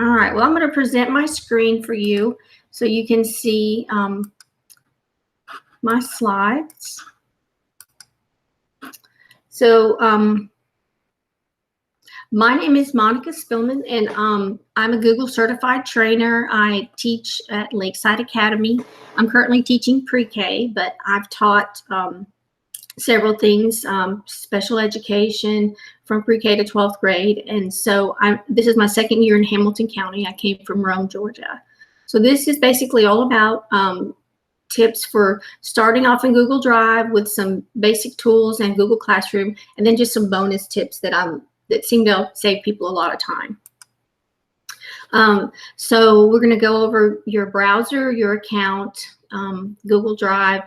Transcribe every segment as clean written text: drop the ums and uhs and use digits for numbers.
All right, well, I'm going to present my screen for you so you can see my slides. So my name is Monica Spillman, and I'm a Google certified trainer. I teach at Lakeside Academy. I'm currently teaching pre-K, but I've taught several things, special education from pre-K to 12th grade. And so this is my second year in Hamilton County. I came from Rome, Georgia. So this is basically all about tips for starting off in Google Drive with some basic tools and Google Classroom, and then just some bonus tips that seem to save people a lot of time. So we're going to go over your browser, your account, Google Drive,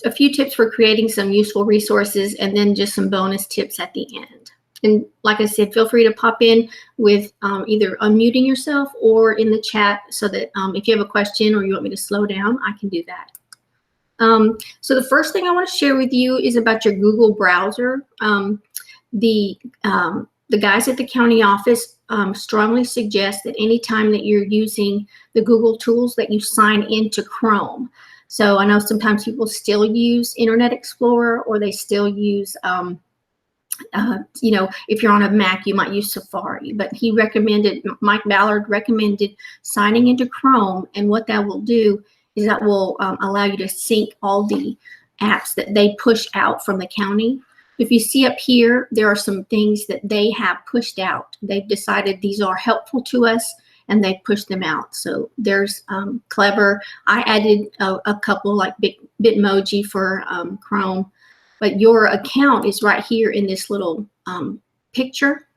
a few tips for creating some useful resources, and then just some bonus tips at the end. And like I said, feel free to pop in with either unmuting yourself or in the chat so that if you have a question or you want me to slow down, I can do that. So the first thing I want to share with you is about your Google browser. The guys at the county office strongly suggest that anytime that you're using the Google tools that you sign into Chrome. So I know sometimes people still use Internet Explorer, or they still use, if you're on a Mac, you might use Safari. But Mike Ballard recommended signing into Chrome, and what that will do is that will allow you to sync all the apps that they push out from the county. If you see up here, there are some things that they have pushed out. They've decided these are helpful to us, and they push them out. So there's Clever. I added a couple like Bitmoji for Chrome, but your account is right here in this little picture.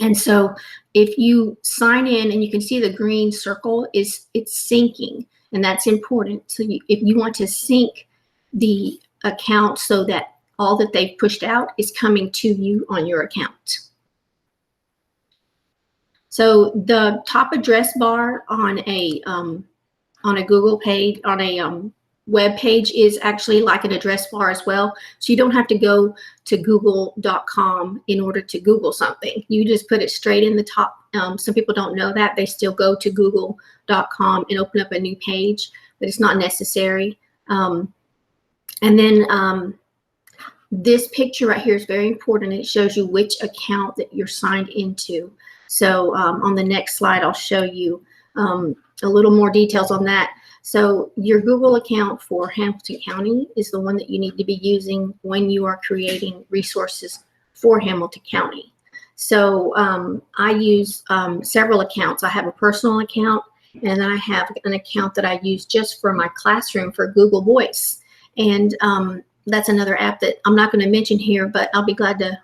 And so if you sign in, and you can see the green circle, it's syncing, and that's important. So if you want to sync the account so that all that they've pushed out is coming to you on your account. So the top address bar on a Google page, on a web page, is actually like an address bar as well. So you don't have to go to google.com in order to Google something. You just put it straight in the top. Some people don't know that. They still go to google.com and open up a new page, but it's not necessary. And then this picture right here is very important. It shows you which account that you're signed into. So on the next slide, I'll show you a little more details on that. So your Google account for Hamilton County is the one that you need to be using when you are creating resources for Hamilton County. So I use several accounts. I have a personal account, and then I have an account that I use just for my classroom for Google Voice. And that's another app that I'm not going to mention here, but I'll be glad to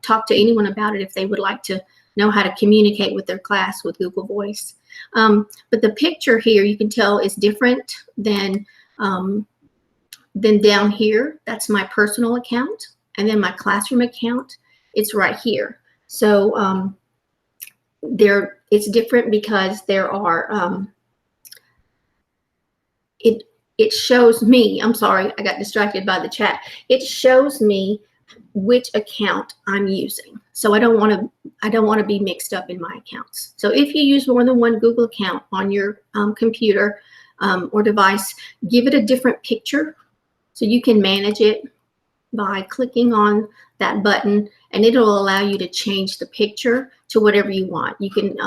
talk to anyone about it if they would like to know how to communicate with their class with Google Voice. But the picture here, you can tell, is different than down here. That's my personal account. And then my classroom account, it's right here. So it's different because there are, it shows me, I'm sorry, I got distracted by the chat. It shows me which account I'm using. So I don't want to be mixed up in my accounts. So if you use more than one Google account on your computer or device, give it a different picture so you can manage it by clicking on that button, and it'll allow you to change the picture to whatever you want. You can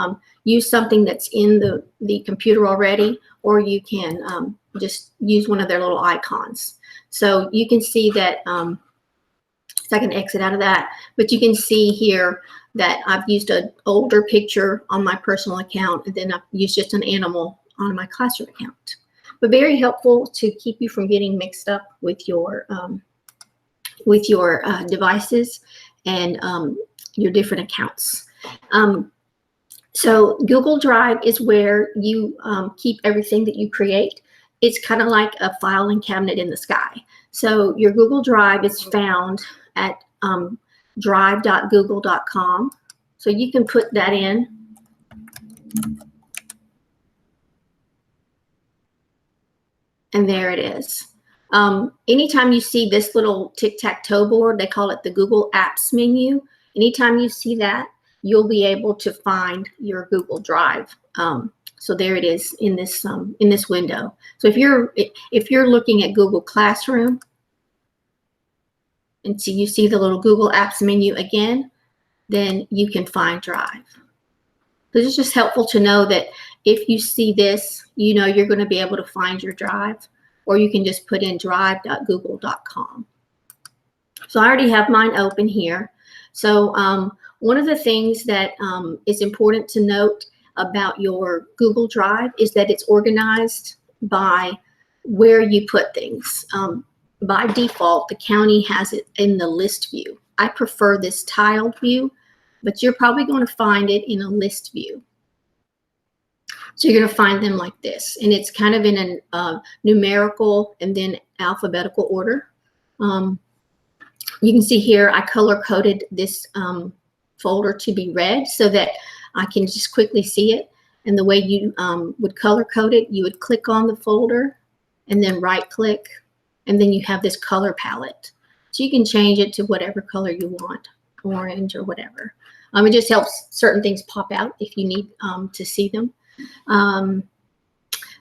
use something that's in the computer already, or you can just use one of their little icons. So you can see that, so I can exit out of that, but you can see here that I've used an older picture on my personal account, and then I've used just an animal on my classroom account. But very helpful to keep you from getting mixed up with your devices and your different accounts. So Google Drive is where you keep everything that you create. It's kind of like a filing cabinet in the sky. So your Google Drive is found at drive.google.com. So you can put that in. And there it is. Anytime you see this little tic-tac-toe board, they call it the Google Apps menu. Anytime you see that, you'll be able to find your Google Drive. So there it is in this window. So if you're looking at Google Classroom, and so you see the little Google Apps menu again, then you can find Drive. So it's just helpful to know that if you see this, you know you're going to be able to find your Drive, or you can just put in drive.google.com. So I already have mine open here. So one of the things that is important to note about your Google Drive is that it's organized by where you put things. By default, the county has it in the list view. I prefer this tiled view, but you're probably going to find it in a list view. So you're going to find them like this, and it's kind of in a numerical and then alphabetical order. You can see here I color-coded this folder to be red so that I can just quickly see it. And the way you would color-code it, you would click on the folder and then right-click, and then you have this color palette. So you can change it to whatever color you want, orange or whatever. It just helps certain things pop out if you need to see them.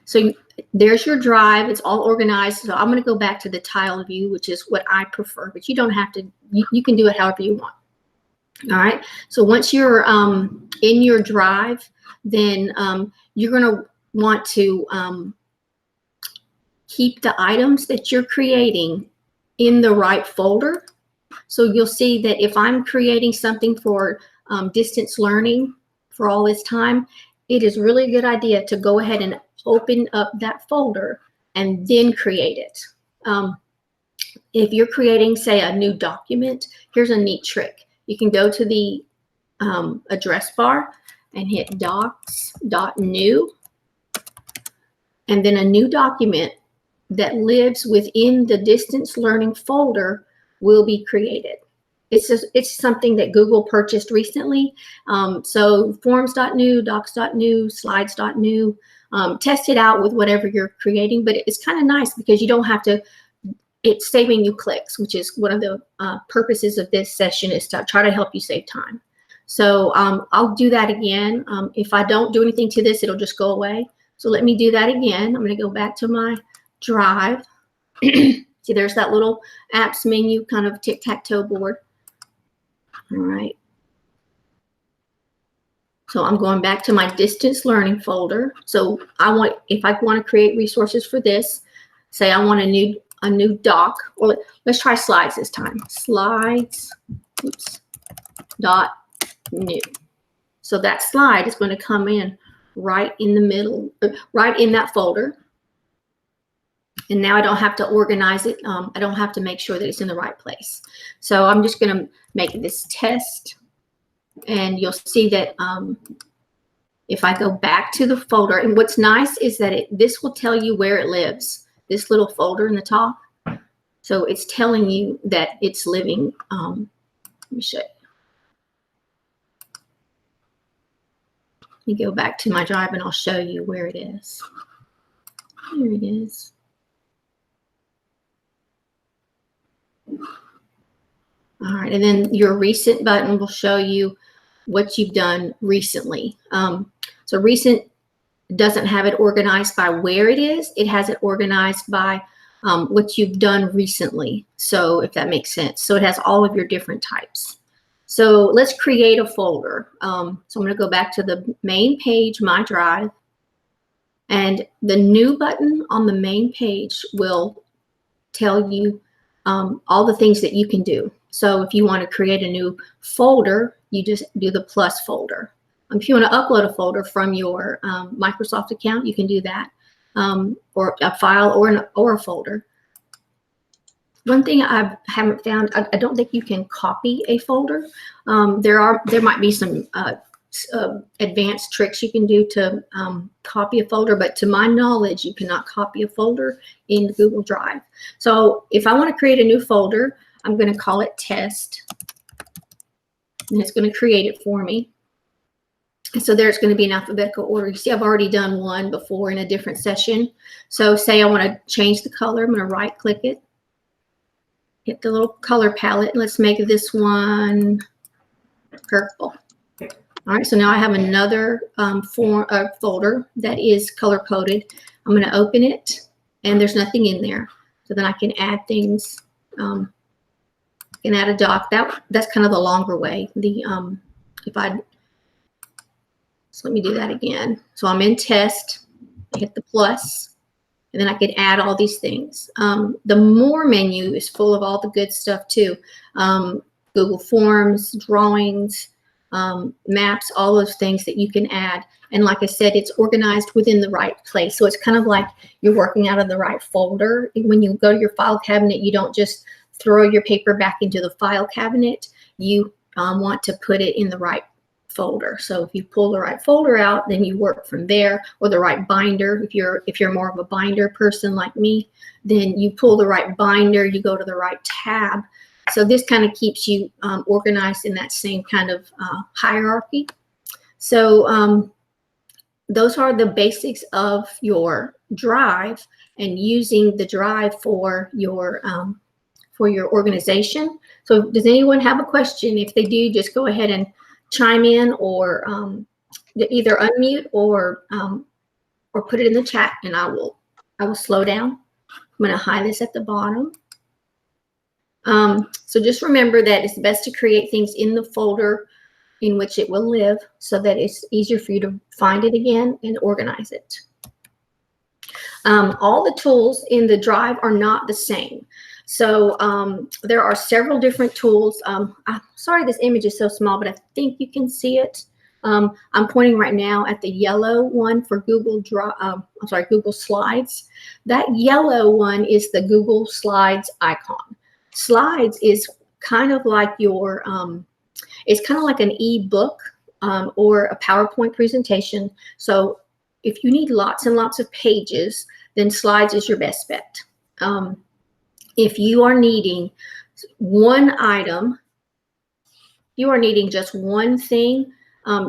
So there's your Drive. It's all organized. So I'm going to go back to the tile view, which is what I prefer, but you don't have to. You can do it however you want. All right. So once you're in your Drive, then you're going to want to keep the items that you're creating in the right folder. So you'll see that if I'm creating something for distance learning for all this time, it is really a good idea to go ahead and open up that folder and then create it. If you're creating, say, a new document, here's a neat trick. You can go to the address bar and hit docs.new, and then a new document that lives within the distance learning folder will be created. It's something that Google purchased recently. So forms.new, docs.new, slides.new, test it out with whatever you're creating, but it's kind of nice because you don't have to, it's saving you clicks, which is one of the purposes of this session, is to try to help you save time. So I'll do that again. If I don't do anything to this, it'll just go away. So let me do that again. I'm going to go back to my Drive. See, there's that little apps menu, kind of tic-tac-toe board. All right. So I'm going back to my distance learning folder. So if I want to create resources for this, say I want a new doc, or let's try slides this time. Slides, dot new. So that slide is going to come in right in the middle, right in that folder. And now I don't have to organize it. I don't have to make sure that it's in the right place. So I'm just going to make this test. And you'll see that if I go back to the folder, and what's nice is that this will tell you where it lives, this little folder in the top. So it's telling you that it's living. Let me show you. Let me go back to my Drive and I'll show you where it is. Here it is. All right, and then your recent button will show you what you've done recently. So recent doesn't have it organized by where it is. It has it organized by what you've done recently. So if that makes sense. So it has all of your different types. So let's create a folder. So I'm going to go back to the main page, My Drive. And the new button on the main page will tell you all the things that you can do. So if you want to create a new folder, you just do the plus folder. If you want to upload a folder from your Microsoft account, you can do that, or a file or a folder. One thing I haven't found, I don't think you can copy a folder. There might be some advanced tricks you can do to copy a folder, but to my knowledge, you cannot copy a folder in Google Drive. So if I want to create a new folder, I'm going to call it test, and it's going to create it for me. And so there's going to be an alphabetical order. You see, I've already done one before in a different session. So say I want to change the color. I'm going to right click it, hit the little color palette, and let's make this one purple. All right, so now I have another folder that is color coded. I'm going to open it, and there's nothing in there. So then I can add things. I can add a doc. That's kind of the longer way. So let me do that again. So I'm in test. I hit the plus, and then I can add all these things. The more menu is full of all the good stuff too. Google Forms, drawings, maps, all those things that you can add. And like I said, it's organized within the right place. So it's kind of like you're working out of the right folder. When you go to your file cabinet, you don't just throw your paper back into the file cabinet. You want to put it in the right folder. So if you pull the right folder out, then you work from there, or the right binder. If you're more of a binder person like me, then you pull the right binder, you go to the right tab. So this kind of keeps you organized in that same kind of hierarchy. So those are the basics of your drive and using the drive for your organization. So does anyone have a question? If they do, just go ahead and chime in, or either unmute or put it in the chat, and I will slow down. I'm going to hide this at the bottom. So just remember that it's best to create things in the folder in which it will live, so that it's easier for you to find it again and organize it. All the tools in the drive are not the same. So there are several different tools. I'm sorry this image is so small, but I think you can see it. I'm pointing right now at the yellow one for Google Slides. That yellow one is the Google Slides icon. Slides is kind of like your, it's kind of like an e-book or a PowerPoint presentation. So if you need lots and lots of pages, then Slides is your best bet. If you are needing one item, you are needing just one thing,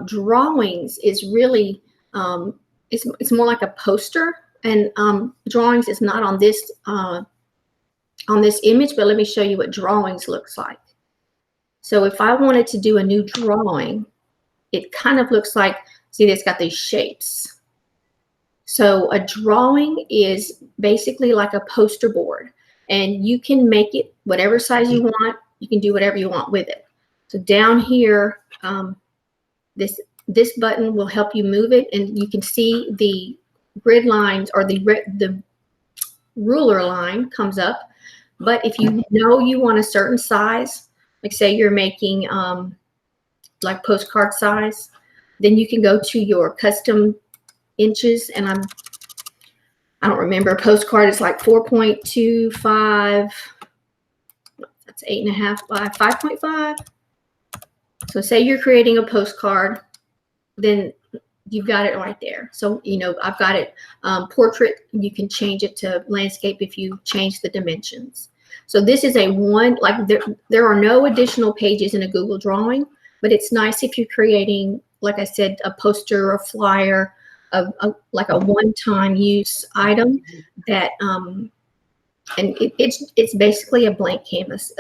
drawings is really, it's more like a poster, and drawings is not on this image, but let me show you what drawings looks like. So if I wanted to do a new drawing, it kind of looks like, see, it's got these shapes. So a drawing is basically like a poster board, and you can make it whatever size you want. You can do whatever you want with it. So down here, this button will help you move it, and you can see the grid lines, or the ruler line comes up. But if you know you want a certain size, like say you're making like postcard size, then you can go to your custom inches, and I don't remember, postcard is like 4.25, that's 8.5 by 5.5. So say you're creating a postcard, then you've got it right there. So, you know, I've got it portrait. You can change it to landscape if you change the dimensions. So this is a one, like there are no additional pages in a Google drawing, but it's nice if you're creating, like I said, a poster, a flyer, like a one-time use item that, and it's basically a blank canvas.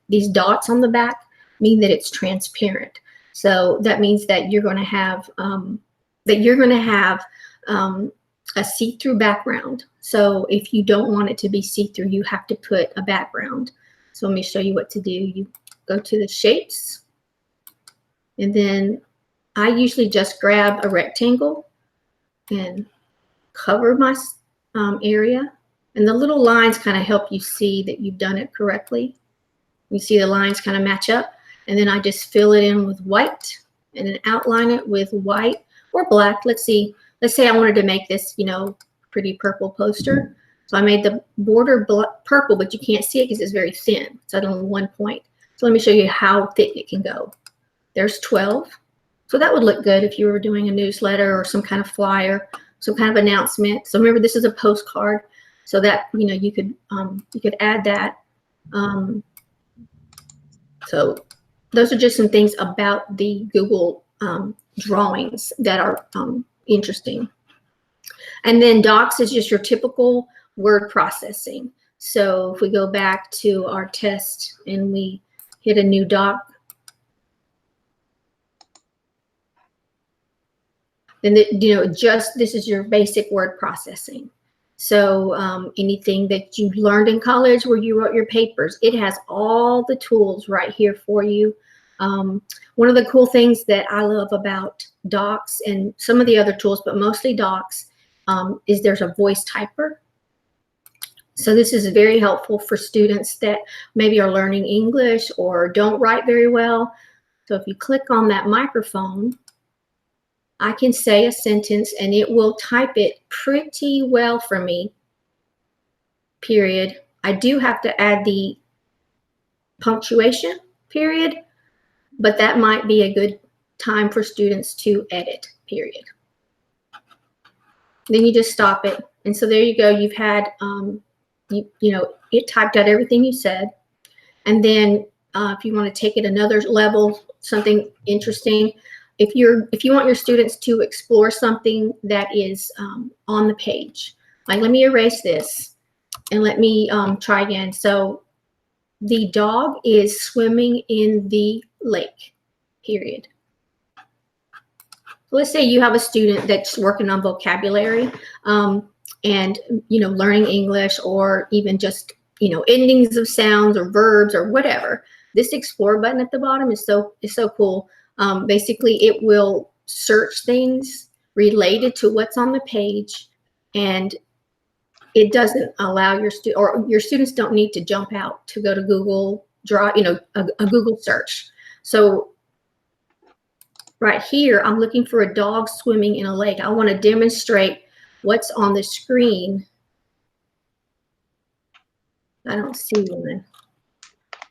These dots on the back mean that it's transparent. So that means that you're going to have a see-through background. So if you don't want it to be see-through, you have to put a background. So let me show you what to do. You go to the shapes, and then I usually just grab a rectangle and cover my area. And the little lines kind of help you see that you've done it correctly. You see the lines kind of match up. And then I just fill it in with white, and then outline it with white or black. Let's say I wanted to make this, you know, pretty purple poster. So I made the border purple, but you can't see it because it's very thin. It's at only 1 point. So let me show you how thick it can go. There's 12. So that would look good if you were doing a newsletter or some kind of flyer, some kind of announcement. So remember, this is a postcard, so that, you know, you could add that. So those are just some things about the Google drawings that are interesting. And then Docs is just your typical word processing. So if we go back to our test and we hit a new doc, Then, just this is your basic word processing. So anything that you learned in college where you wrote your papers, it has all the tools right here for you. One of the cool things that I love about Docs and some of the other tools, but mostly Docs, is there's a voice typer. So this is very helpful for students that maybe are learning English or don't write very well. So if you click on that microphone, I can say a sentence and it will type it pretty well for me, period. I do have to add the punctuation, period, but that might be a good time for students to edit, period. Then you just stop it. And so there you go. You've had, it typed out everything you said. And then if you want to take it another level, something interesting, if you want your students to explore something that is on the page, like let me erase this and let me try again. So the dog is swimming in the lake, period. Let's say you have a student that's working on vocabulary and learning English, or even just endings of sounds or verbs or whatever. This explore button at the bottom is so cool. Basically, it will search things related to what's on the page, and it doesn't allow your students don't need to jump out to go to Google Drive, a Google search. So right here, I'm looking for a dog swimming in a lake. I want to demonstrate what's on the screen. I don't see one.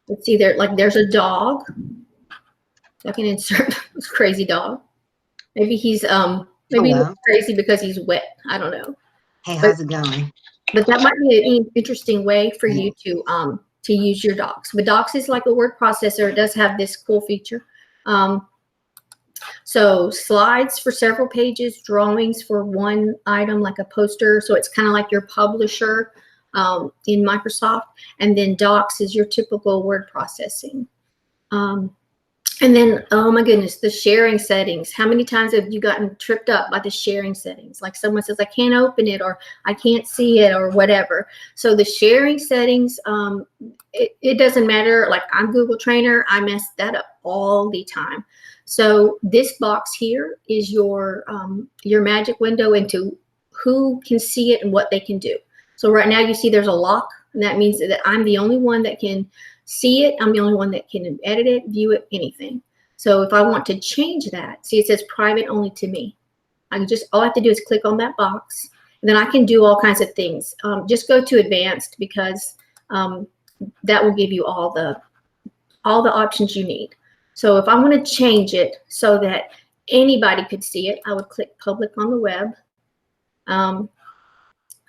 Let's see there, like there's a dog. I can insert this crazy dog. Maybe he's crazy because he's wet. I don't know. Hey, how's it going? But that might be an interesting way for you to use your Docs. But Docs is like a word processor. It does have this cool feature. So slides for several pages, drawings for one item, like a poster. So it's kind of like your publisher in Microsoft. And then Docs is your typical word processing. And then, oh my goodness, the sharing settings. How many times have you gotten tripped up by the sharing settings? Like someone says, I can't open it, or I can't see it, or whatever. So the sharing settings, it doesn't matter. Like I'm Google Trainer, I mess that up all the time. So this box here is your magic window into who can see it and what they can do. So right now you see there's a lock, and that means that I'm the only one that can see it. I'm the only one that can edit it, view it, anything. So if I want to change that, see it says private only to me. All I have to do is click on that box, and then I can do all kinds of things. Just go to advanced, because that will give you all the options you need. So if I want to change it so that anybody could see it, I would click public on the web.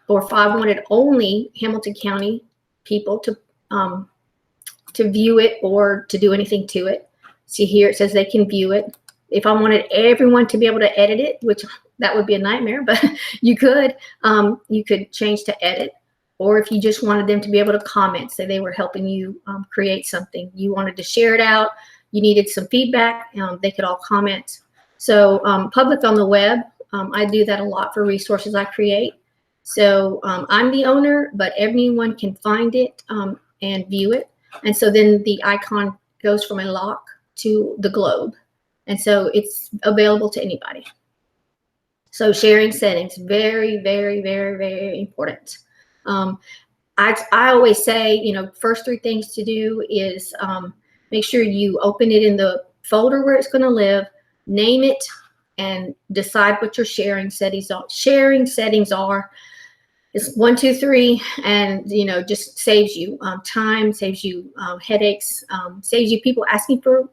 Or if I wanted only Hamilton County people to view it or to do anything to it, see here it says they can view it. If I wanted everyone to be able to edit it, which that would be a nightmare, but you could change to edit. Or if you just wanted them to be able to comment, say they were helping you create something, you wanted to share it out, you needed some feedback, they could all comment. So public on the web, I do that a lot for resources I create. So I'm the owner, but everyone can find it and view it. And so then the icon goes from a lock to the globe. And so it's available to anybody. So sharing settings, very, very, very, very important. I always say, first three things to do is make sure you open it in the folder where it's going to live, name it, and decide what your sharing settings are. It's 1, 2, 3, and just saves you time, saves you headaches, saves you people asking for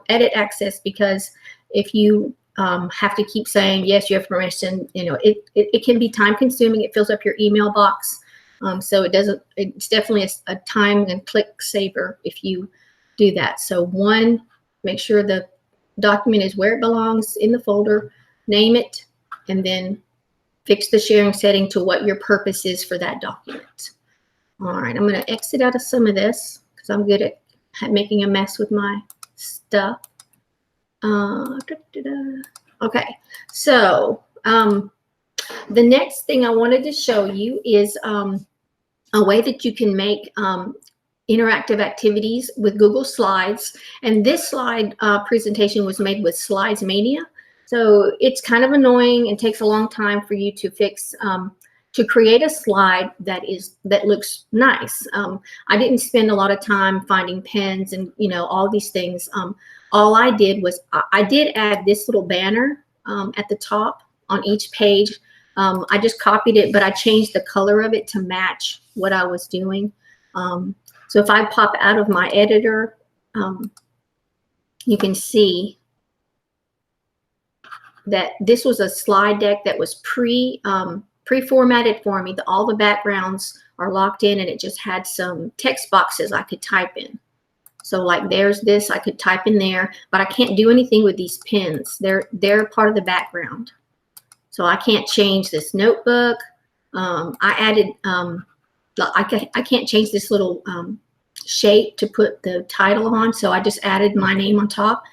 edit access, because if you have to keep saying yes, you have permission, it can be time consuming. It fills up your email box, so it's definitely a time and click saver if you do that. So one, make sure the document is where it belongs in the folder, name it, and then fix the sharing setting to what your purpose is for that document. All right, I'm going to exit out of some of this because I'm good at making a mess with my stuff. Okay, so the next thing I wanted to show you is a way that you can make interactive activities with Google Slides. And this slide presentation was made with Slides Mania. So it's kind of annoying and takes a long time for you to fix, to create a slide that looks nice. I didn't spend a lot of time finding pens and all these things. All I did was I did add this little banner at the top on each page. I just copied it, but I changed the color of it to match what I was doing. So if I pop out of my editor, you can see that this was a slide deck that was pre-formatted for me. All the backgrounds are locked in, and it just had some text boxes I could type in. So like there's this, I could type in there, but I can't do anything with these pins. They're part of the background. So I can't change this notebook. I added, I can't change this little shape to put the title on. So I just added my name on top.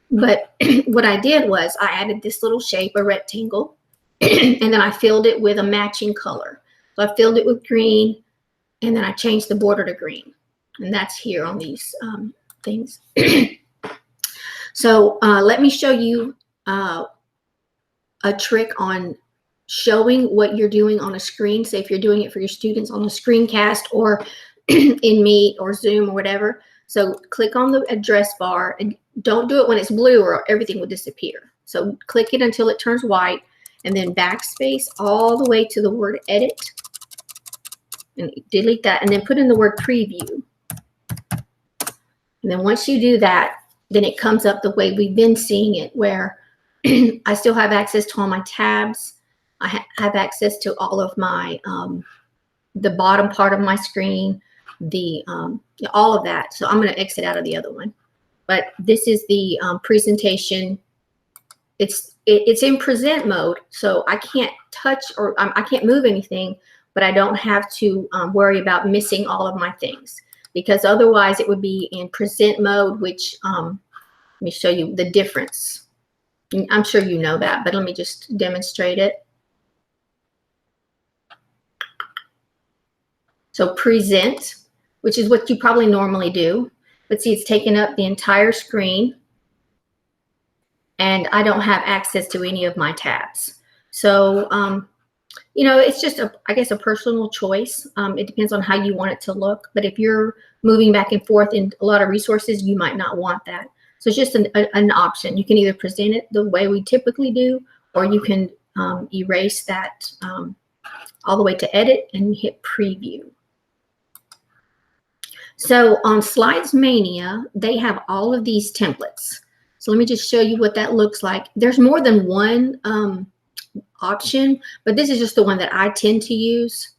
But what I did was I added this little shape, a rectangle, and then I filled it with a matching color. So I filled it with green, and then I changed the border to green. And that's here on these things. So let me show you a trick on showing what you're doing on a screen. Say if you're doing it for your students on a screencast or in Meet or Zoom or whatever. So click on the address bar, and don't do it when it's blue or everything will disappear. So click it until it turns white, and then backspace all the way to the word edit, and delete that, and then put in the word preview. And then once you do that, then it comes up the way we've been seeing it, where I still have access to all my tabs. I have access to all of my, the bottom part of my screen, all of that. So I'm going to exit out of the other one. But this is the presentation. It's in present mode, so I can't touch or I can't move anything, but I don't have to worry about missing all of my things, because otherwise it would be in present mode, which let me show you the difference. I'm sure you know that, but let me just demonstrate it. So present, which is what you probably normally do. But see, it's taken up the entire screen, and I don't have access to any of my tabs. So, it's just, I guess, a personal choice. It depends on how you want it to look. But if you're moving back and forth in a lot of resources, you might not want that. So it's just an option. You can either present it the way we typically do, or you can erase that all the way to edit and hit preview. So on Slides Mania, they have all of these templates. So let me just show you what that looks like. There's more than one option, but this is just the one that I tend to use.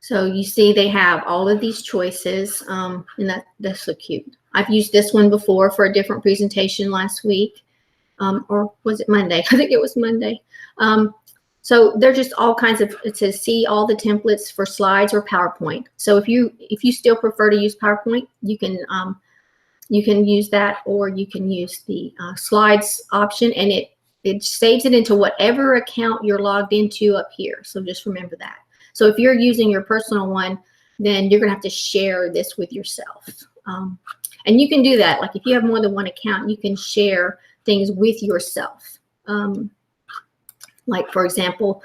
So you see they have all of these choices, and that's so cute. I've used this one before for a different presentation last week, or was it Monday? I think it was Monday. So they're just all kinds of, it says see all the templates for slides or PowerPoint. So if you still prefer to use PowerPoint, you can use that, or you can use the slides option, and it saves it into whatever account you're logged into up here. So just remember that. So if you're using your personal one, then you're gonna have to share this with yourself. And you can do that. Like if you have more than one account, you can share things with yourself. Like for example,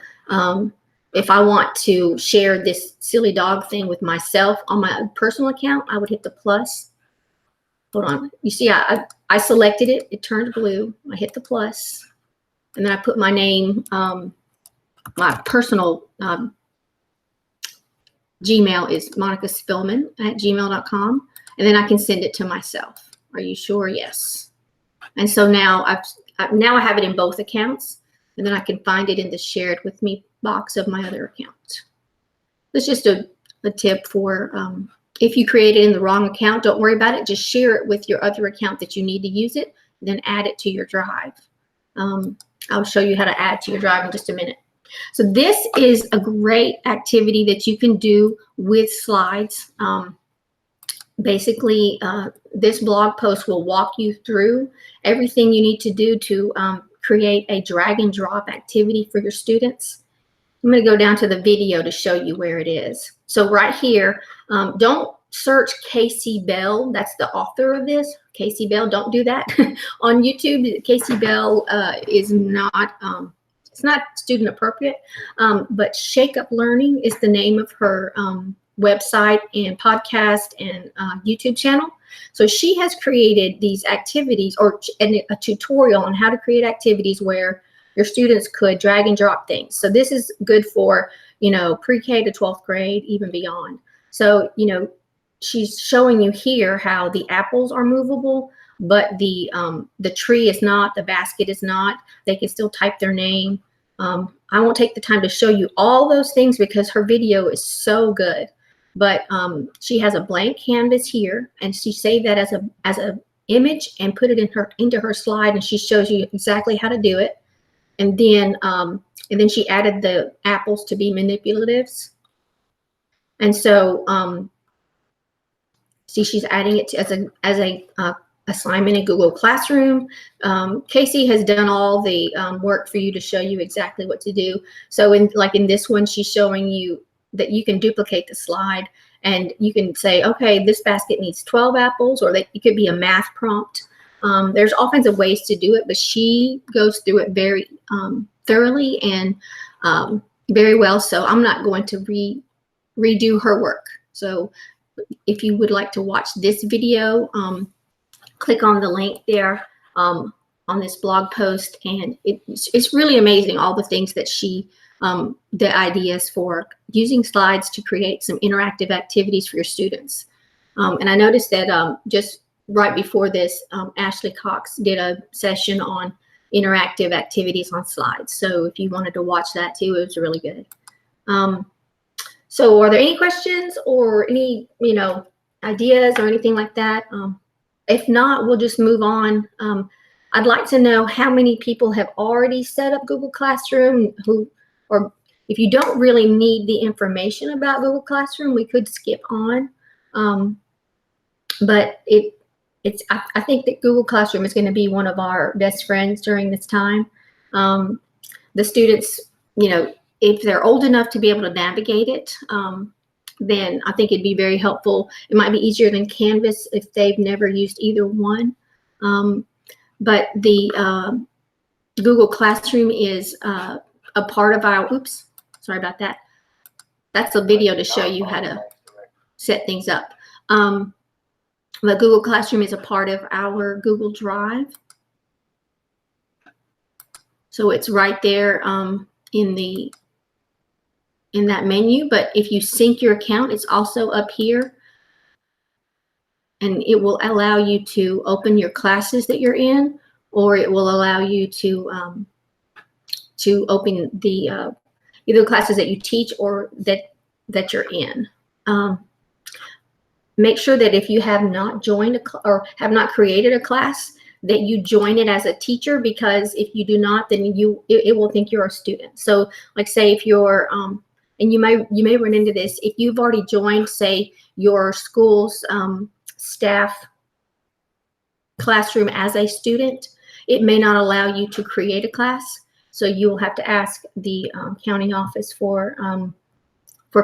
if I want to share this silly dog thing with myself on my personal account, I would hit the plus. Hold on. You see, I selected it. It turned blue. I hit the plus, and then I put my name, my personal Gmail is monicaspillman@gmail.com, and then I can send it to myself. Are you sure? Yes. And so now I have it in both accounts, and then I can find it in the shared with me box of my other account. It's just a tip for if you create it in the wrong account, don't worry about it. Just share it with your other account that you need to use it, then add it to your drive. I'll show you how to add to your drive in just a minute. So this is a great activity that you can do with slides. basically, this blog post will walk you through everything you need to do to create a drag and drop activity for your students. I'm going to go down to the video to show you where it is. So right here, don't search Casey Bell. That's the author of this. Casey Bell, don't do that. On YouTube, Casey Bell is not, it's not student appropriate, but Shake Up Learning is the name of her website and podcast and YouTube channel. So she has created these activities, or a tutorial on how to create activities where your students could drag and drop things. So this is good for, you know, pre-K to 12th grade, even beyond. So, you know, she's showing you here how the apples are movable, but the tree is not, the basket is not. They can still type their name. I won't take the time to show you all those things because her video is so good. But she has a blank canvas here, and she saved that as a image and put it into her slide, and she shows you exactly how to do it. And then she added the apples to be manipulatives. And so see, she's adding it to, as a assignment in Google Classroom. Casey has done all the work for you to show you exactly what to do. So in this one, she's showing you that you can duplicate the slide, and you can say, okay, this basket needs 12 apples, or it could be a math prompt. There's all kinds of ways to do it, but she goes through it very thoroughly and very well. So I'm not going to redo her work. So if you would like to watch this video, click on the link there on this blog post, and it's really amazing all the things that she, the ideas for using slides to create some interactive activities for your students. And I noticed that just right before this, Ashley Cox did a session on interactive activities on slides. So if you wanted to watch that too, it was really good. So are there any questions or any, you know, ideas or anything like that? If not, we'll just move on. I'd like to know how many people have already set up Google Classroom, or if you don't really need the information about Google Classroom, we could skip on. But I think that Google Classroom is going to be one of our best friends during this time. The students, you know, if they're old enough to be able to navigate it, then I think it'd be very helpful. It might be easier than Canvas if they've never used either one. But the Google Classroom is a part of our, oops, sorry about that. That's a video to show you how to set things up. But Google Classroom is a part of our Google Drive. So it's right there in that menu. But if you sync your account, it's also up here. And it will allow you to open your classes that you're in, or it will allow you to open the either classes that you teach or that you're in. Make sure that if you have not joined or have not created a class, that you join it as a teacher, because if you do not, then it will think you're a student. So like say if you're and you may run into this if you've already joined, say, your school's staff classroom as a student, it may not allow you to create a class. So you will have to ask the county office for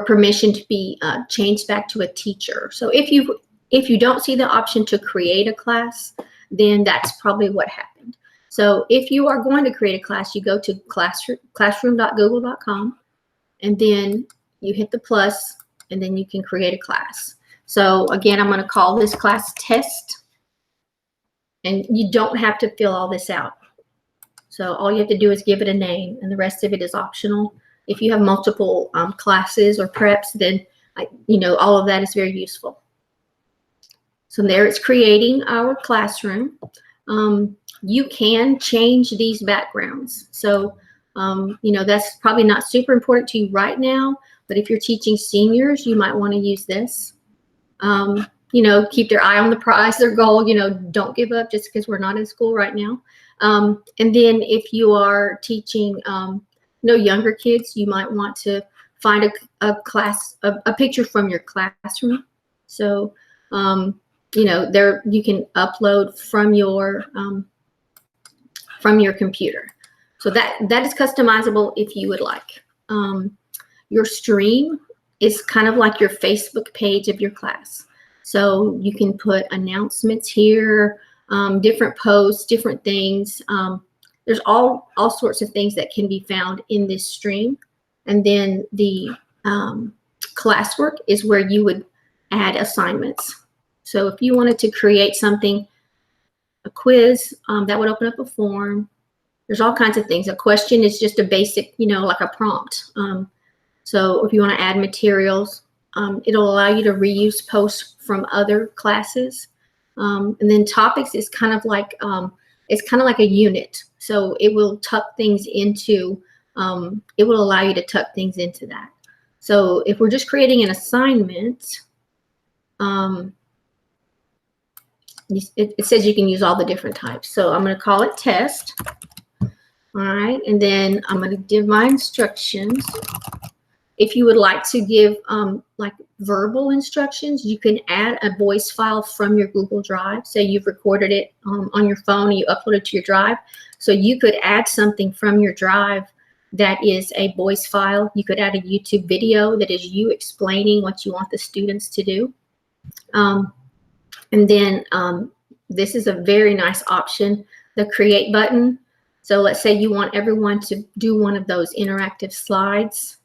permission to be changed back to a teacher. So if you don't see the option to create a class, then that's probably what happened. So if you are going to create a class, you go to classroom.google.com, and then you hit the plus, and then you can create a class. So again, I'm going to call this class test, and you don't have to fill all this out. So all you have to do is give it a name, and the rest of it is optional. If you have multiple classes or preps, then all of that is very useful. So there it's creating our classroom. You can change these backgrounds. So that's probably not super important to you right now, but if you're teaching seniors, you might want to use this. Keep their eye on the prize, their goal. Don't give up just because we're not in school right now. And then if you are teaching younger kids, you might want to find a picture from your classroom. So You know, there you can upload from your computer. So that is customizable if you would like. Your stream is kind of like your Facebook page of your class. So you can put announcements here, different posts, different things. There's all sorts of things that can be found in this stream. And then the classwork is where you would add assignments. So if you wanted to create something, a quiz, that would open up a form. There's all kinds of things. A question is just a basic, you know, like a prompt. So if you want to add materials, it'll allow you to reuse posts from other classes. And then topics is kind of like a unit. So it will tuck things into, it will allow you to tuck things into that. So if we're just creating an assignment, it says you can use all the different types. So I'm going to call it test. All right, and then I'm going to give my instructions. If you would like to give like verbal instructions, you can add a voice file from your Google Drive. Say you've recorded it on your phone and you upload it to your drive. So you could add something from your drive that is a voice file. You could add a YouTube video that is you explaining what you want the students to do. And then this is a very nice option, the create button. So let's say you want everyone to do one of those interactive slides.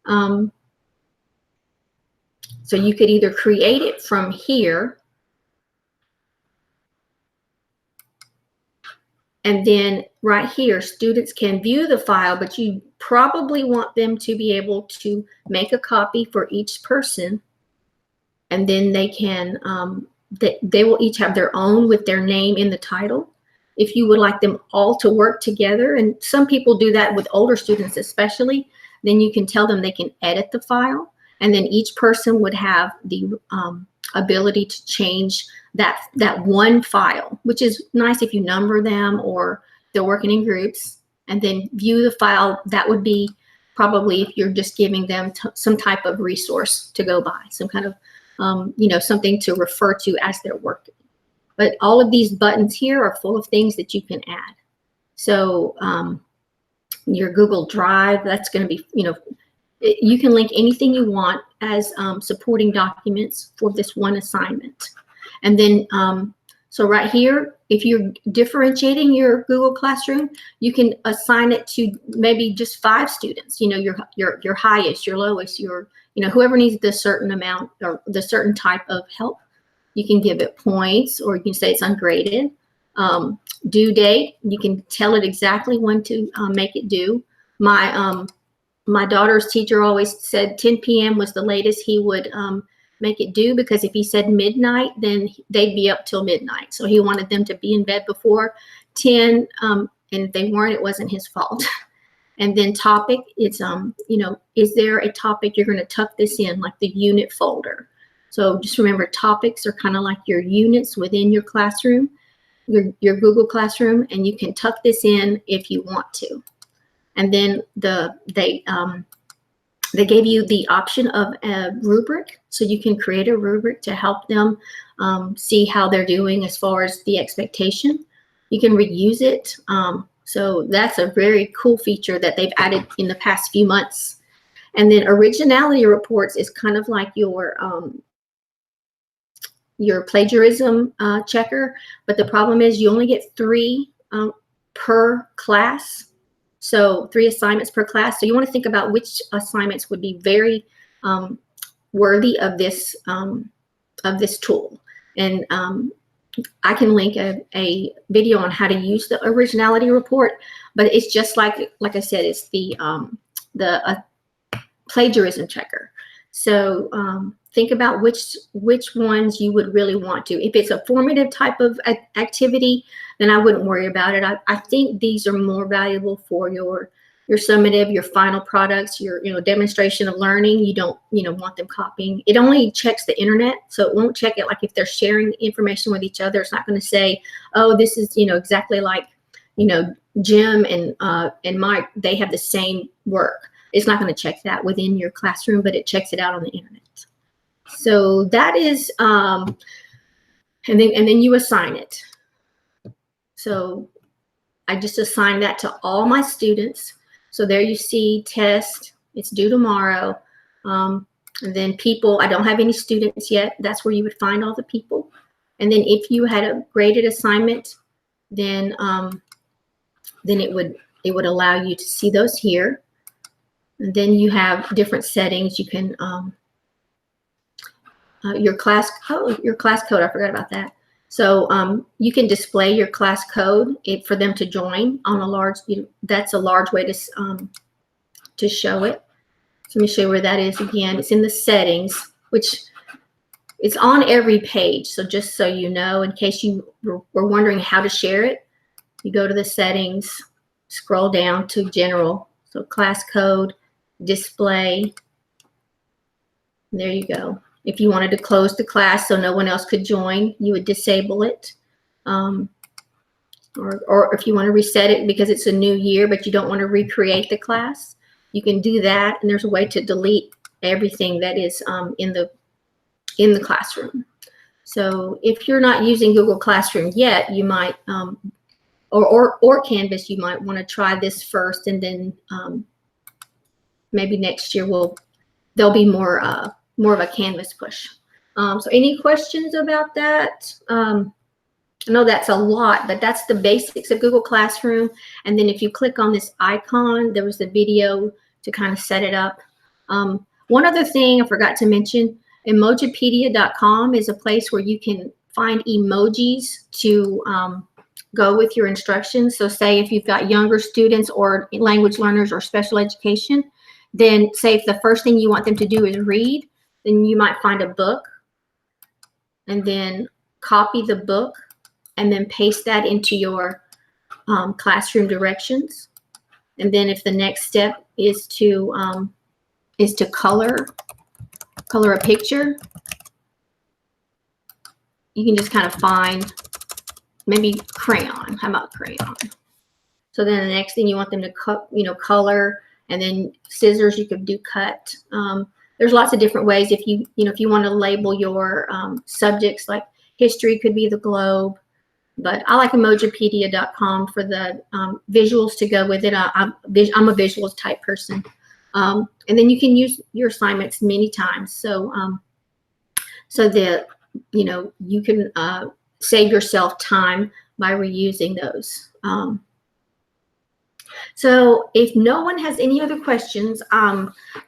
So you could either create it from here, and then right here, students can view the file, but you probably want them to be able to make a copy for each person, and then they can, they will each have their own with their name in the title. If you would like them all to work together, and some people do that with older students especially, then you can tell them they can edit the file, and then each person would have the ability to change that one file, which is nice if you number them or they're working in groups, and then view the file. That would be probably if you're just giving them some type of resource to go by, some kind of, you know, something to refer to as they're working. But all of these buttons here are full of things that you can add. So your Google Drive, that's going to be, you know, you can link anything you want as supporting documents for this one assignment. And then, so right here, if you're differentiating your Google Classroom, you can assign it to maybe just 5 students, you know, your highest, your lowest, your, you know, whoever needs the certain amount or the certain type of help. You can give it points, or you can say it's ungraded. Due date, you can tell it exactly when to make it due. My daughter's teacher always said 10 p.m. was the latest he would make it due, because if he said midnight, then they'd be up till midnight. So he wanted them to be in bed before 10, and if they weren't, it wasn't his fault. And then topic, it's, you know, is there a topic you're going to tuck this in, like the unit folder? So just remember, topics are kind of like your units within your classroom, your Google Classroom, and you can tuck this in if you want to. And then they gave you the option of a rubric, so you can create a rubric to help them see how they're doing as far as the expectation. You can reuse it. So that's a very cool feature that they've added in the past few months. And then originality reports is kind of like your plagiarism checker, but the problem is you only get 3 per class. So 3 assignments per class. So you want to think about which assignments would be very worthy of this tool. And I can link a video on how to use the originality report, but it's just like I said, it's the plagiarism checker. So think about which ones you would really want to. If it's a formative type of activity, then I wouldn't worry about it. I think these are more valuable for your summative, your final products, your demonstration of learning. You don't want them copying. It only checks the internet, so it won't check it like if they're sharing information with each other. It's not going to say, oh, this is exactly like Jim and Mike, they have the same work. It's not going to check that within your classroom, but it checks it out on the internet. So that is, and then you assign it. So I just assign that to all my students. So there you see test, it's due tomorrow. And then people, I don't have any students yet. That's where you would find all the people. And then if you had a graded assignment, then it would allow you to see those here. And then you have different settings. You can your class code. I forgot about that. So you can display your class code for them to join on a large. That's a large way to show it. So let me show you where that is again. It's in the settings, which it's on every page. So just so you know, in case you were wondering how to share it, you go to the settings, scroll down to general. So class code, display. And there you go. If you wanted to close the class so no one else could join, you would disable it. Or if you want to reset it because it's a new year, but you don't want to recreate the class, you can do that. And there's a way to delete everything that is in the classroom. So if you're not using Google Classroom yet, you might, or Canvas, you might want to try this first, and then maybe next year there'll be more of a Canvas push. So any questions about that? I know that's a lot, but that's the basics of Google Classroom. And then if you click on this icon, there was a video to kind of set it up. One other thing I forgot to mention, Emojipedia.com is a place where you can find emojis to go with your instructions. So say if you've got younger students or language learners or special education, then say if the first thing you want them to do is read, then you might find a book and then copy the book and then paste that into your classroom directions. And then if the next step is to color a picture, you can just kind of find maybe crayon. How about crayon? So then the next thing you want them to color, and then scissors, you could do cut. There's lots of different ways. If you want to label your subjects, like history could be the globe, but I like Emojipedia.com for the visuals to go with it. I'm a visuals type person. And then you can use your assignments many times. So that you can save yourself time by reusing those. So if no one has any other questions,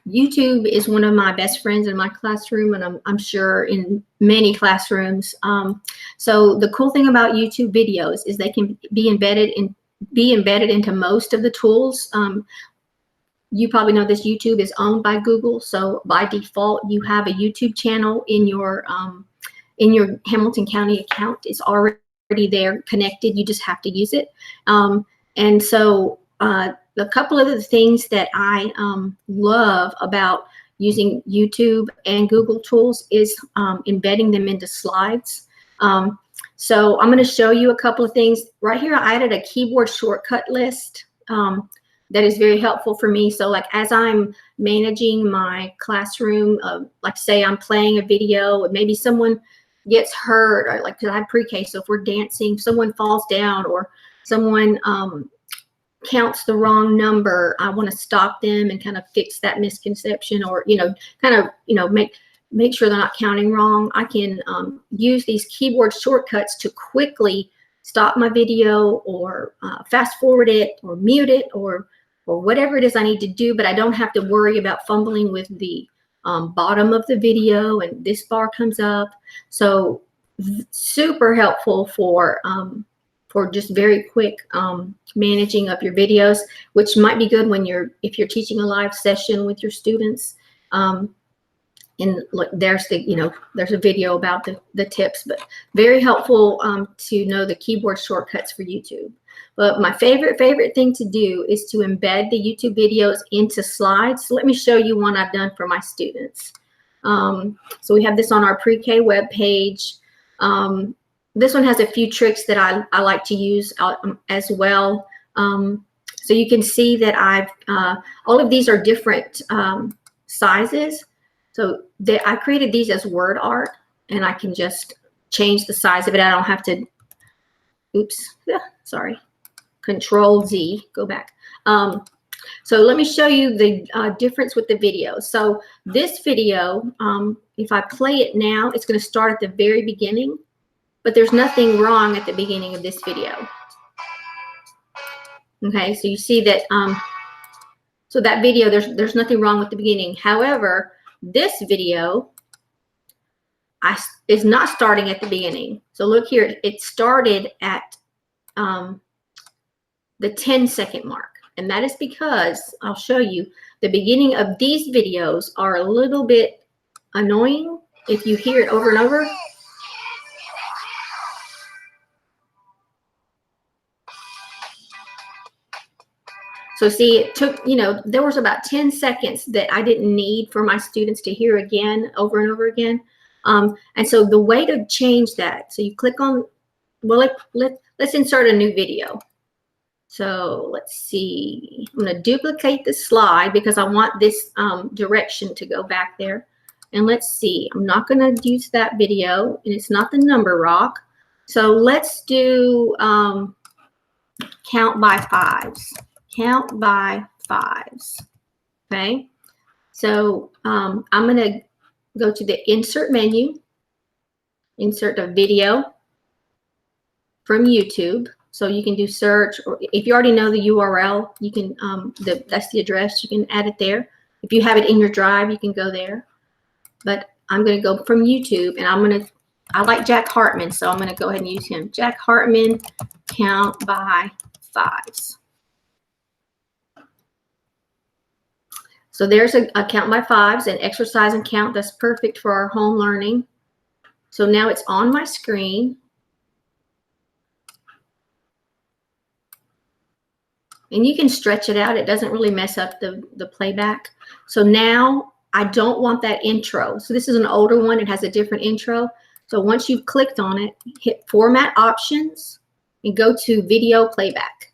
YouTube is one of my best friends in my classroom, and I'm sure in many classrooms. So the cool thing about YouTube videos is they can be embedded into most of the tools. You probably know this, YouTube is owned by Google, so by default you have a YouTube channel in your Hamilton County account. It's already there connected. You just have to use it. And so a couple of the things that I love about using YouTube and Google tools is embedding them into slides. So I'm going to show you a couple of things. Right here, I added a keyboard shortcut list that is very helpful for me. So like as I'm managing my classroom, like say I'm playing a video, and maybe someone gets hurt, or like, because I have pre-K, so if we're dancing, someone falls down or someone counts the wrong number, I want to stop them and kind of fix that misconception, or make sure they're not counting wrong. I can use these keyboard shortcuts to quickly stop my video, or fast forward it, or mute it, or whatever it is I need to do, but I don't have to worry about fumbling with the bottom of the video and this bar comes up. So super helpful for just very quick managing of your videos, which might be good when if you're teaching a live session with your students. And look, there's a video about the tips, but very helpful to know the keyboard shortcuts for YouTube. But my favorite thing to do is to embed the YouTube videos into slides. So let me show you one I've done for my students. So we have this on our pre-K webpage. This one has a few tricks that I like to use as well. So you can see that all of these are different sizes. So I created these as word art, and I can just change the size of it. I don't have to, oops, sorry, Control Z, go back. So let me show you the difference with the video. So this video, if I play it now, it's going to start at the very beginning, but there's nothing wrong at the beginning of this video. Okay, so you see that, so that video, there's nothing wrong with the beginning. However, this video is not starting at the beginning. So look here, it started at the 10-second mark. And that is because, I'll show you, the beginning of these videos are a little bit annoying if you hear it over and over. So see, it took, there was about 10 seconds that I didn't need for my students to hear again, over and over again. And so the way to change that, so you click on, well, let's insert a new video. So let's see, I'm going to duplicate the slide because I want this direction to go back there. And let's see, I'm not going to use that video, and it's not the number rock. So let's do count by fives. Count by fives. Okay. So I'm going to go to the insert menu, insert a video from YouTube. So you can do search, or if you already know the URL, you can, that's the address, you can add it there. If you have it in your drive, you can go there. But I'm going to go from YouTube, and I like Jack Hartman, so I'm going to go ahead and use him. Jack Hartman, count by fives. So there's a count by fives, and exercise and count. That's perfect for our home learning. So now it's on my screen. And you can stretch it out. It doesn't really mess up the playback. So now I don't want that intro. So this is an older one. It has a different intro. So once you've clicked on it, hit Format Options and go to Video Playback.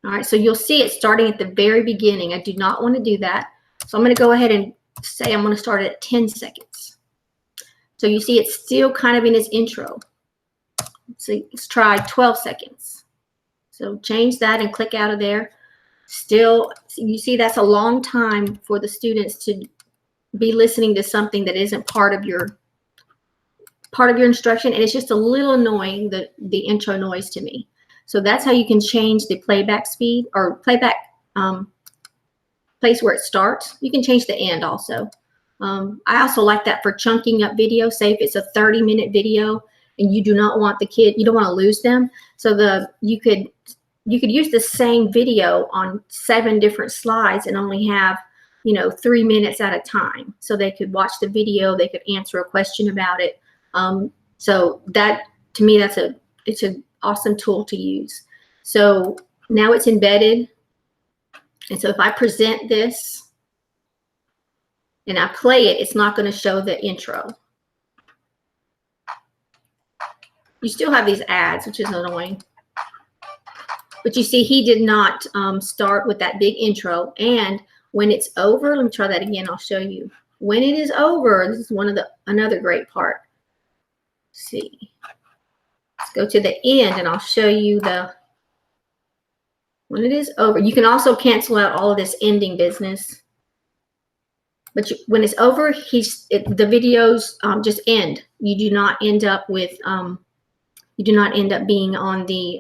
All right, so you'll see it starting at the very beginning. I do not want to do that. So I'm going to go ahead and say I'm going to start it at 10 seconds. So you see it's still kind of in its intro. Let's try 12 seconds. So change that and click out of there. Still, you see that's a long time for the students to be listening to something that isn't part of your instruction, and it's just a little annoying, the intro noise to me. So that's how you can change the playback speed, or playback place where it starts. You can change the end also. I also like that for chunking up video. Say if it's a 30-minute video and you do not want the kid, you don't want to lose them. So you could use the same video on 7 different slides and only have, 3 minutes at a time. So they could watch the video, they could answer a question about it. So that, to me, it's an awesome tool to use. So now it's embedded. And so if I present this and I play it, it's not going to show the intro. You still have these ads, which is annoying. But you see, he did not start with that big intro. And when it's over, let me try that again. I'll show you. When it is over, this is another great part. Let's see. Let's go to the end, and I'll show you when it is over. You can also cancel out all of this ending business. But when it's over, the videos just end. You do not end up with being on the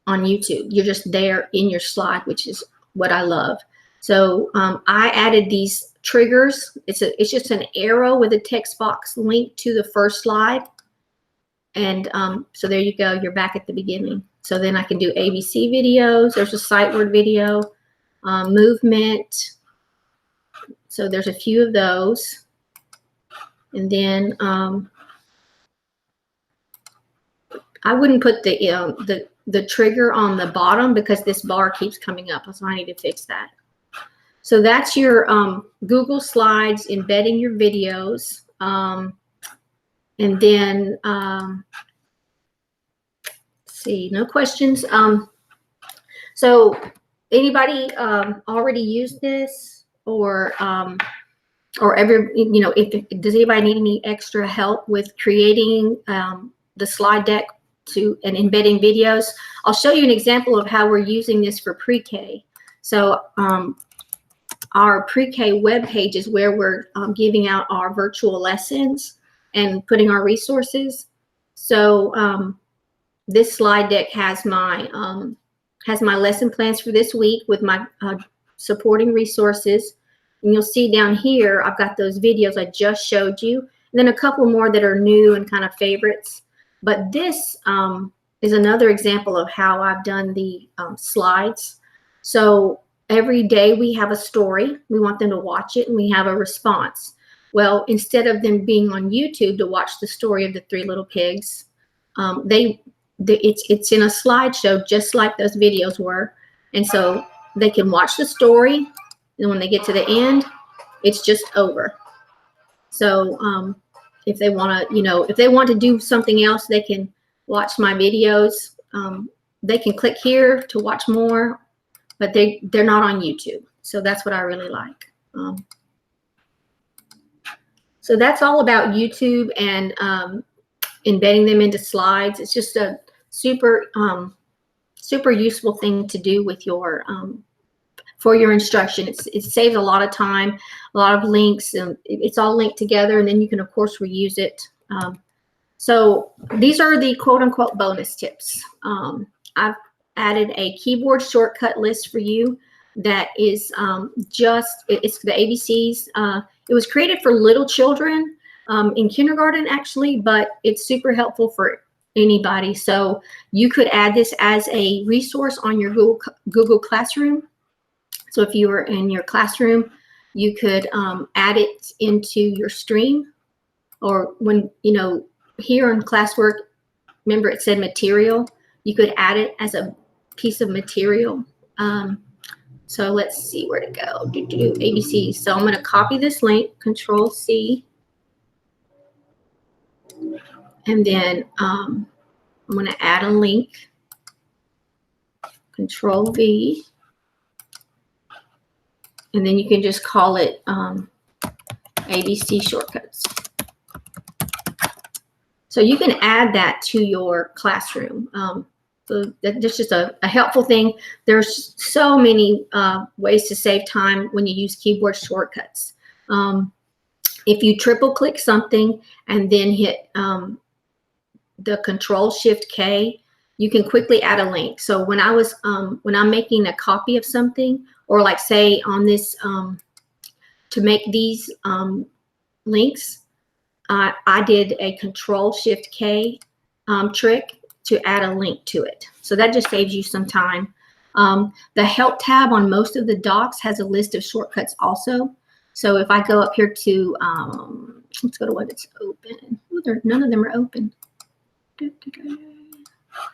on YouTube. You're just there in your slide, which is what I love. So I added these triggers. It's just an arrow with a text box linked to the first slide. And so there you go. You're back at the beginning. So then I can do ABC videos. There's a sight word video, movement. So there's a few of those. And then I wouldn't put the trigger on the bottom because this bar keeps coming up. So I need to fix that. So that's your Google Slides, embedding your videos. And then, let's see, no questions. So anybody already used this, or or if does anybody need any extra help with creating the slide deck and embedding videos? I'll show you an example of how we're using this for pre-K. So our pre-K webpage is where we're giving out our virtual lessons and putting our resources. So this slide deck has my lesson plans for this week with my supporting resources. And you'll see down here, I've got those videos I just showed you, and then a couple more that are new and kind of favorites. But this is another example of how I've done the slides. So every day we have a story. We want them to watch it, and we have a response. Well, instead of them being on YouTube to watch the story of the three little pigs, it's in a slideshow just like those videos were. And so they can watch the story, and when they get to the end, it's just over. So if they want to, if they want to do something else, they can watch my videos. They can click here to watch more, but they're not on YouTube. So that's what I really like. So that's all about YouTube and embedding them into slides. It's just a super useful thing to do with your for your instruction. It saves a lot of time, a lot of links, and it's all linked together, and then you can of course reuse it. So these are the quote unquote bonus tips. I've added a keyboard shortcut list for you that is it's the ABCs. It was created for little children in kindergarten actually, but it's super helpful for anybody. So you could add this as a resource on your Google Classroom. So if you were in your classroom, you could add it into your stream, or when, here on classwork, remember it said material, you could add it as a piece of material. So let's see where to go. ABC. So I'm going to copy this link, Control C, and then I'm going to add a link, Control V, and then you can just call it ABC shortcuts. So you can add that to your classroom. So that's just a helpful thing. There's so many ways to save time when you use keyboard shortcuts. If you triple click something and then hit the Control Shift K, you can quickly add a link. So when I'm making a copy of something, or like say on this, to make these links, I did a Control Shift K trick to add a link to it. So that just saves you some time. The Help tab on most of the docs has a list of shortcuts also. So if I go up here to, let's go to what it's open. Ooh, none of them are open.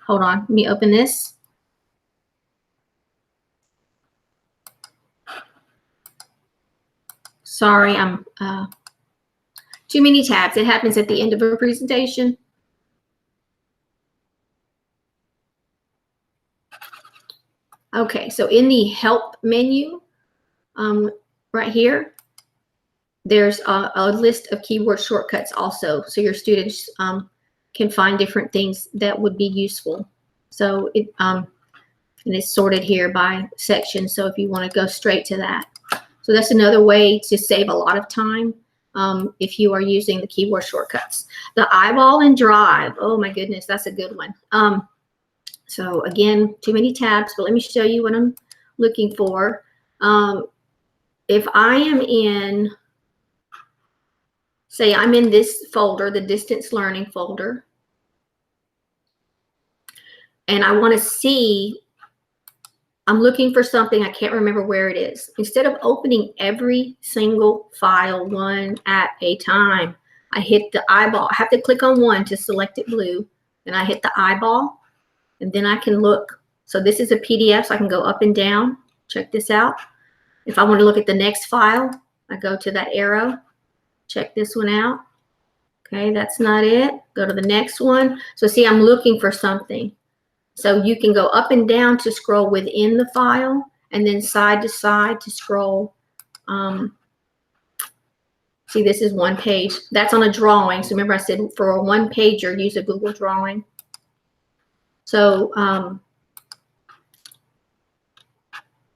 Hold on, let me open this. Sorry, I'm too many tabs. It happens at the end of a presentation. Okay, so in the Help menu, right here, there's a list of keyboard shortcuts also, so your students can find different things that would be useful. So and it's sorted here by section, so if you want to go straight to that. So that's another way to save a lot of time if you are using the keyboard shortcuts. The eyeball and drive, oh my goodness, that's a good one. So again, too many tabs, but let me show you what I'm looking for. If I am in, say I'm in this folder, the distance learning folder, and I want to see, I'm looking for something, I can't remember where it is. Instead of opening every single file one at a time, I hit the eyeball. I have to click on one to select it blue, and I hit the eyeball, and then I can look. So this is a PDF, so I can go up and down. Check this out. If I want to look at the next file, I go to that arrow, check this one out. Okay, that's not it. Go to the next one. So see, I'm looking for something. So you can go up and down to scroll within the file, and then side to side to scroll See, this is one page. That's on a drawing. So remember I said for a one pager, use a Google drawing. So,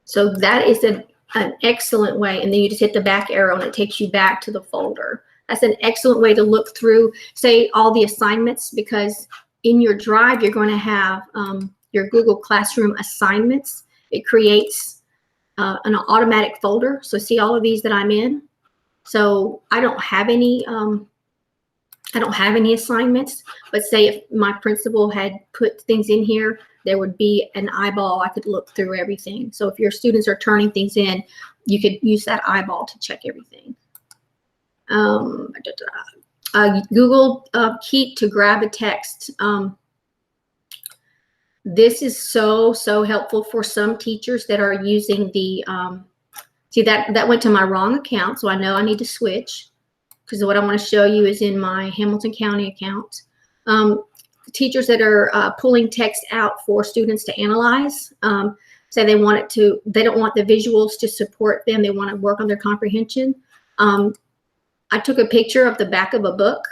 so that is an excellent way. And then you just hit the back arrow and it takes you back to the folder. That's an excellent way to look through, say, all the assignments, because in your drive, you're going to have your Google Classroom assignments. It creates an automatic folder. So see all of these that I'm in. So I don't have any assignments, but say if my principal had put things in here, there would be an eyeball. I could look through everything. So if your students are turning things in, you could use that eyeball to check everything. Google Keep to grab a text. This is so helpful for some teachers that are using the, see that went to my wrong account, so I know I need to switch, because what I want to show you is in my Hamilton County account. Teachers that are pulling text out for students to analyze, say they want it to, they don't want the visuals to support them, they want to work on their comprehension. I took a picture of the back of a book,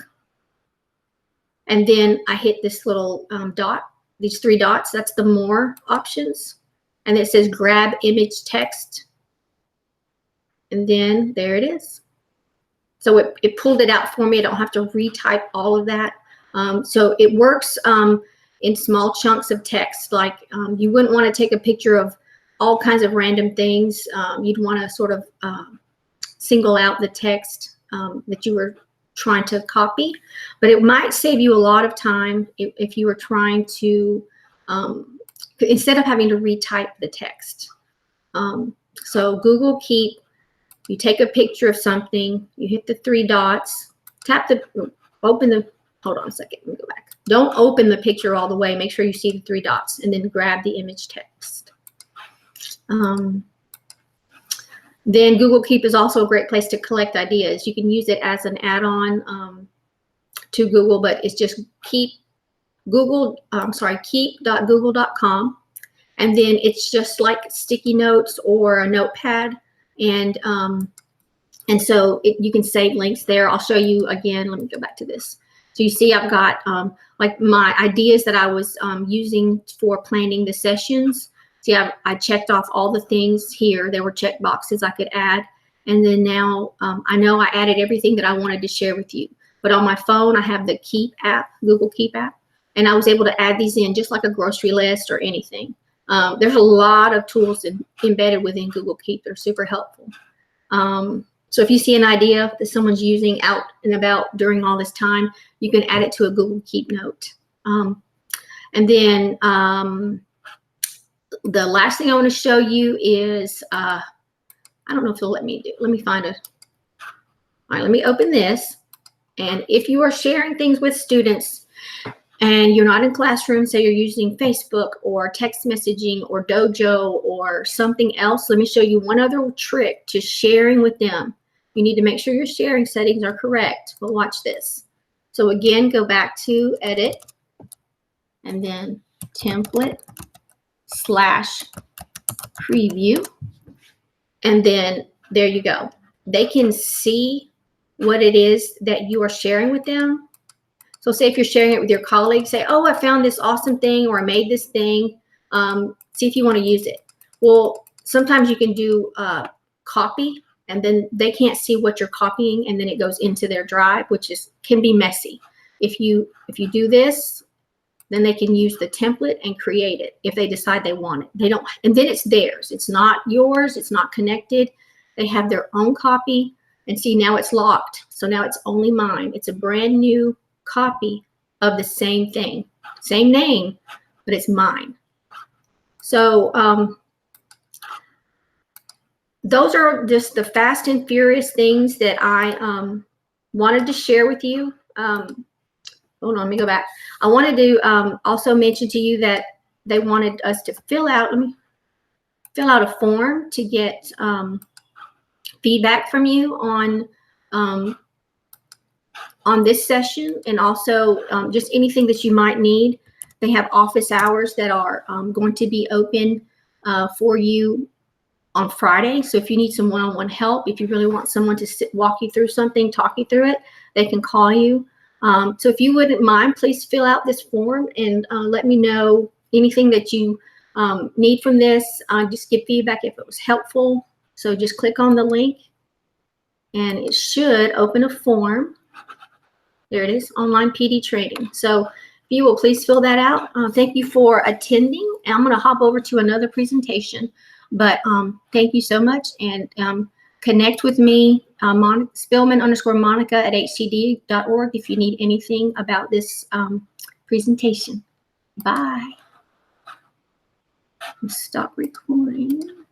and then I hit this little dot, these three dots, that's the more options, and it says grab image text, and then there it is. So it pulled it out for me. I don't have to retype all of that. So it works in small chunks of text. Like you wouldn't want to take a picture of all kinds of random things. You'd want to sort of single out the text that you were trying to copy. But it might save you a lot of time if you were trying to, instead of having to retype the text. So Google Keep. You take a picture of something, you hit the three dots, tap the, open the, hold on a second, let me go back. Don't open the picture all the way, make sure you see the three dots, and then grab the image text. Then Google Keep is also a great place to collect ideas. You can use it as an add-on to Google, but it's just keep.google.com, and then it's just like sticky notes or a notepad. And so you can save links there. I'll show you again. Let me go back to this. So you see I've got like my ideas that I was using for planning the sessions. See, I checked off all the things here. There were check boxes I could add. And then now I know I added everything that I wanted to share with you. But on my phone, I have the Keep app, Google Keep app. And I was able to add these in just like a grocery list or anything. There's a lot of tools embedded within Google Keep that are super helpful. So if you see an idea that someone's using out and about during all this time, you can add it to a Google Keep note. And then the last thing I want to show you is, I don't know if it'll let me do, let me find a, all right, let me open this. And if you are sharing things with students, and you're not in classroom, say you're using Facebook or text messaging or Dojo or something else, let me show you one other trick to sharing with them. You need to make sure your sharing settings are correct, but watch this. So again, go back to Edit, and then Template/Preview, and then there you go. They can see what it is that you are sharing with them. So say if you're sharing it with your colleagues, say, oh, I found this awesome thing, or I made this thing. See if you want to use it. Well, sometimes you can do copy, and then they can't see what you're copying, and then it goes into their drive, which can be messy. If you do this, then they can use the template and create it if they decide they want it. They don't, and then it's theirs. It's not yours. It's not connected. They have their own copy, and see, now it's locked. So now it's only mine. It's a brand new copy of the same thing, same name, but it's mine. So those are just the fast and furious things that I wanted to share with you. Hold on, let me go back. I wanted to also mention to you that they wanted us to fill out a form to get feedback from you on this session, and also just anything that you might need. They have office hours that are going to be open for you on Friday. So if you need some one-on-one help, if you really want someone to walk you through something, talk you through it, they can call you. So if you wouldn't mind, please fill out this form and let me know anything that you need from this. Just give feedback if it was helpful. So just click on the link and it should open a form. There it is, online PD training. So if you will please fill that out. Thank you for attending. I'm going to hop over to another presentation, but thank you so much, and connect with me, Spillman_Monica at htd.org if you need anything about this presentation. Bye. Stop recording.